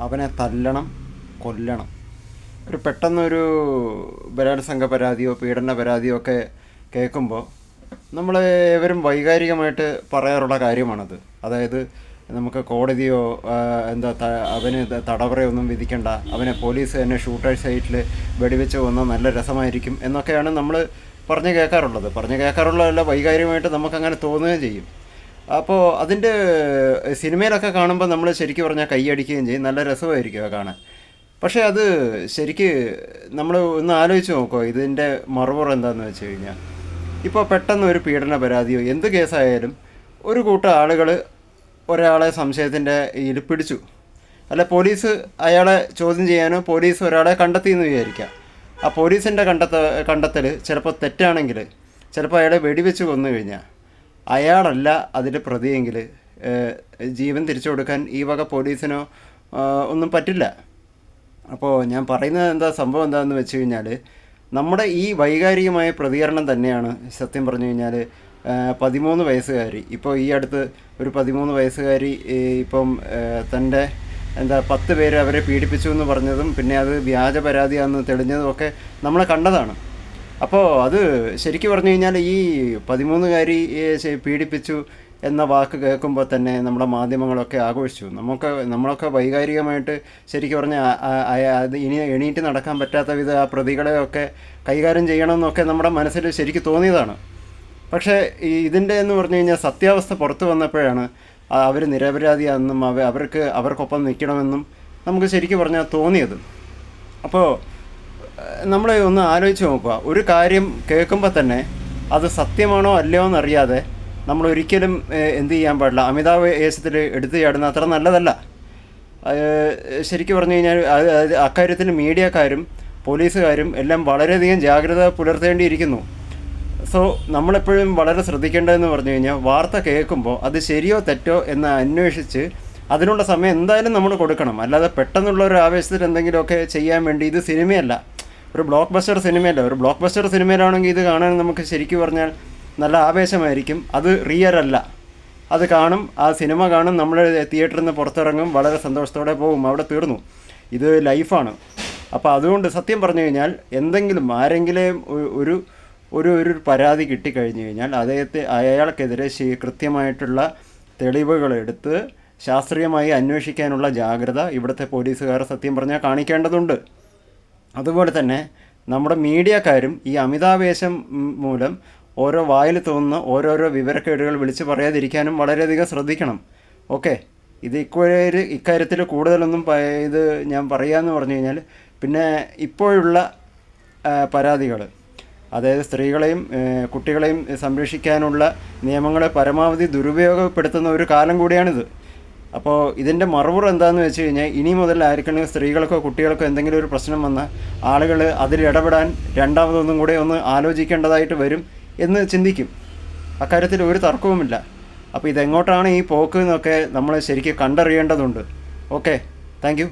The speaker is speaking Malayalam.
അവനെ തല്ലണം, കൊല്ലണം. ഒരു പെട്ടെന്നൊരു ബലാത്സംഗ പരാതിയോ പീഡന പരാതിയോ ഒക്കെ കേൾക്കുമ്പോൾ നമ്മൾ ഏവരും വൈകാരികമായിട്ട് പറയാറുള്ള കാര്യമാണത്. അതായത് നമുക്ക് കോടതിയോ അവന് തടവറയൊന്നും വിധിക്കണ്ട, അവനെ പോലീസ് തന്നെ ഷൂട്ടേഴ്സ് സൈറ്റിൽ വെടിവെച്ച് കൊന്നാൽ നല്ല രസമായിരിക്കും എന്നൊക്കെയാണ് നമ്മൾ പറഞ്ഞു കേൾക്കാറുള്ളതല്ല, വൈകാരികമായിട്ട് നമുക്കങ്ങനെ തോന്നുകയും ചെയ്യും. അപ്പോൾ അതിൻ്റെ സിനിമയിലൊക്കെ കാണുമ്പോൾ നമ്മൾ ശരിക്കും പറഞ്ഞാൽ കൈയടിക്കുകയും ചെയ്യും, നല്ല രസമായിരിക്കും അത് കാണാൻ. പക്ഷേ അത് ശരിക്ക് നമ്മൾ ഒന്ന് ആലോചിച്ച് നോക്കുമോ ഇതിൻ്റെ മറുപുറം എന്താണെന്ന് വെച്ച് കഴിഞ്ഞാൽ, ഇപ്പോൾ പെട്ടെന്ന് ഒരു പീഡന പരാതിയോ എന്ത് കേസായാലും ഒരു കൂട്ടം ആളുകൾ ഒരാളെ സംശയത്തിൻ്റെ ഇതിൽ പിടിച്ചു, അല്ല പോലീസ് അയാളെ ചോദ്യം ചെയ്യാനോ പോലീസ് ഒരാളെ കണ്ടെത്തി എന്ന് വിചാരിക്കാം. ആ പോലീസിൻ്റെ കണ്ടെത്തൽ ചിലപ്പോൾ തെറ്റാണെങ്കിൽ, ചിലപ്പോൾ അയാളെ വെടിവെച്ച് കൊന്നു കഴിഞ്ഞാൽ അയാളല്ല അതിൽ പ്രതിയെങ്കിൽ ജീവൻ തിരിച്ചു കൊടുക്കാൻ ഈ വക പോലീസിനോ ഒന്നും പറ്റില്ല. അപ്പോൾ ഞാൻ പറയുന്നത് സംഭവം എന്താണെന്ന് വെച്ച് കഴിഞ്ഞാൽ, നമ്മുടെ ഈ വൈകാരികമായ പ്രതികരണം തന്നെയാണ് സത്യം പറഞ്ഞു കഴിഞ്ഞാൽ 13 വയസ്സുകാരി, ഇപ്പോൾ ഈ അടുത്ത് ഒരു 13 വയസ്സുകാരി ഇപ്പം തൻ്റെ 10 പേര് അവരെ പീഡിപ്പിച്ചു എന്ന് പറഞ്ഞതും പിന്നെ അത് വ്യാജ പരാതിയാണെന്ന് തെളിഞ്ഞതും ഒക്കെ നമ്മൾ കണ്ടതാണ്. അപ്പോൾ അത് ശരിക്കും പറഞ്ഞു കഴിഞ്ഞാൽ ഈ 13കാരിയെ പീഡിപ്പിച്ചു എന്ന വാക്ക് കേൾക്കുമ്പോൾ തന്നെ നമ്മുടെ മാധ്യമങ്ങളൊക്കെ ആഘോഷിച്ചു. നമ്മളൊക്കെ വൈകാരികമായിട്ട് ശരിക്കും പറഞ്ഞാൽ അത് ഇനി എണീറ്റ് നടക്കാൻ പറ്റാത്ത വിധം ആ പ്രതികളെയൊക്കെ കൈകാര്യം ചെയ്യണമെന്നൊക്കെ നമ്മുടെ മനസ്സിൽ ശരിക്കും തോന്നിയതാണ്. പക്ഷേ ഇതിൻ്റെ എന്ന് പറഞ്ഞു കഴിഞ്ഞാൽ സത്യാവസ്ഥ പുറത്തു വന്നപ്പോഴാണ് അവർ നിരപരാധിയാണെന്നും അവർക്കൊപ്പം നിൽക്കണമെന്നും നമുക്ക് ശരിക്കും പറഞ്ഞാൽ തോന്നിയത്. അപ്പോൾ നമ്മൾ ഒന്ന് ആലോചിച്ച് നോക്കുക, ഒരു കാര്യം കേൾക്കുമ്പോൾ തന്നെ അത് സത്യമാണോ അല്ലയോ എന്നറിയാതെ നമ്മൾ ഒരിക്കലും എന്ത് ചെയ്യാൻ പാടില്ല, അമിതാവേശത്തിൽ എടുത്തു ചാടുന്ന അത്ര നല്ലതല്ല. ശരിക്കും പറഞ്ഞു കഴിഞ്ഞാൽ അക്കാര്യത്തിൽ മീഡിയക്കാരും പോലീസുകാരും എല്ലാം വളരെയധികം ജാഗ്രത പുലർത്തേണ്ടിയിരിക്കുന്നു. സോ നമ്മളെപ്പോഴും വളരെ ശ്രദ്ധിക്കേണ്ടതെന്ന് പറഞ്ഞു കഴിഞ്ഞാൽ, വാർത്ത കേൾക്കുമ്പോൾ അത് ശരിയോ തെറ്റോ എന്ന് അന്വേഷിച്ച് അതിനുള്ള സമയം എന്തായാലും നമ്മൾ കൊടുക്കണം. അല്ലാതെ പെട്ടെന്നുള്ള ഒരു ആവേശത്തിൽ എന്തെങ്കിലുമൊക്കെ ചെയ്യാൻ വേണ്ടി, ഇത് സിനിമയല്ല, ഒരു ബ്ലോക്ക് ബസ്റ്റർ സിനിമയല്ല. ഒരു ബ്ലോക്ക് ബസ്റ്റർ സിനിമയിലാണെങ്കിൽ ഇത് കാണാൻ നമുക്ക് ശരിക്കും പറഞ്ഞാൽ നല്ല ആവേശമായിരിക്കും. അത് റിയൽ അല്ല. അത് കാണും, ആ സിനിമ കാണും, നമ്മൾ തിയേറ്ററിൽ നിന്ന് പുറത്തിറങ്ങും, വളരെ സന്തോഷത്തോടെ പോകും, അവിടെ തീർന്നു. ഇത് ലൈഫാണ്. അപ്പോൾ അതുകൊണ്ട് സത്യം പറഞ്ഞു കഴിഞ്ഞാൽ എന്തെങ്കിലും ആരെങ്കിലും ഒരു പരാതി കിട്ടിക്കഴിഞ്ഞു കഴിഞ്ഞാൽ അയാൾക്കെതിരെ കൃത്യമായിട്ടുള്ള തെളിവുകളെടുത്ത് ശാസ്ത്രീയമായി അന്വേഷിക്കാനുള്ള ജാഗ്രത ഇവിടുത്തെ പോലീസുകാർ സത്യം പറഞ്ഞാൽ കാണിക്കേണ്ടതുണ്ട്. അതുപോലെ തന്നെ നമ്മുടെ മീഡിയക്കാരും ഈ അമിതാവേശം മൂലം ഓരോ വായിൽ തോന്നുന്ന ഓരോരോ വിവരക്കേടുകൾ വിളിച്ച് പറയാതിരിക്കാനും വളരെയധികം ശ്രദ്ധിക്കണം. ഓക്കെ, ഇത് ഇക്കാര്യത്തിൽ കൂടുതലൊന്നും ഇത് ഞാൻ പറയാമെന്ന് പറഞ്ഞു കഴിഞ്ഞാൽ, പിന്നെ ഇപ്പോഴുള്ള പരാതികൾ, അതായത് സ്ത്രീകളെയും കുട്ടികളെയും സംരക്ഷിക്കാനുള്ള നിയമങ്ങളെ പരമാവധി ദുരുപയോഗപ്പെടുത്തുന്ന ഒരു കാലം കൂടിയാണിത്. അപ്പോൾ ഇതിൻ്റെ മറുപടി എന്താണെന്ന് വെച്ച് കഴിഞ്ഞാൽ, ഇനി മുതൽ ആർക്കെങ്കിലും സ്ത്രീകൾക്കോ കുട്ടികൾക്കോ എന്തെങ്കിലും ഒരു പ്രശ്നം വന്നാൽ ആളുകൾ അതിൽ ഇടപെടാൻ രണ്ടാമതൊന്നും കൂടെ ഒന്ന് ആലോചിക്കേണ്ടതായിട്ട് വരും എന്ന് ചിന്തിക്കും. അക്കാര്യത്തിൽ ഒരു തർക്കവുമില്ല. അപ്പോൾ ഇതെങ്ങോട്ടാണ് ഈ പോക്ക് എന്നൊക്കെ നമ്മൾ ശരിക്കും കണ്ടറിയേണ്ടതുണ്ട്. Okay, thank you.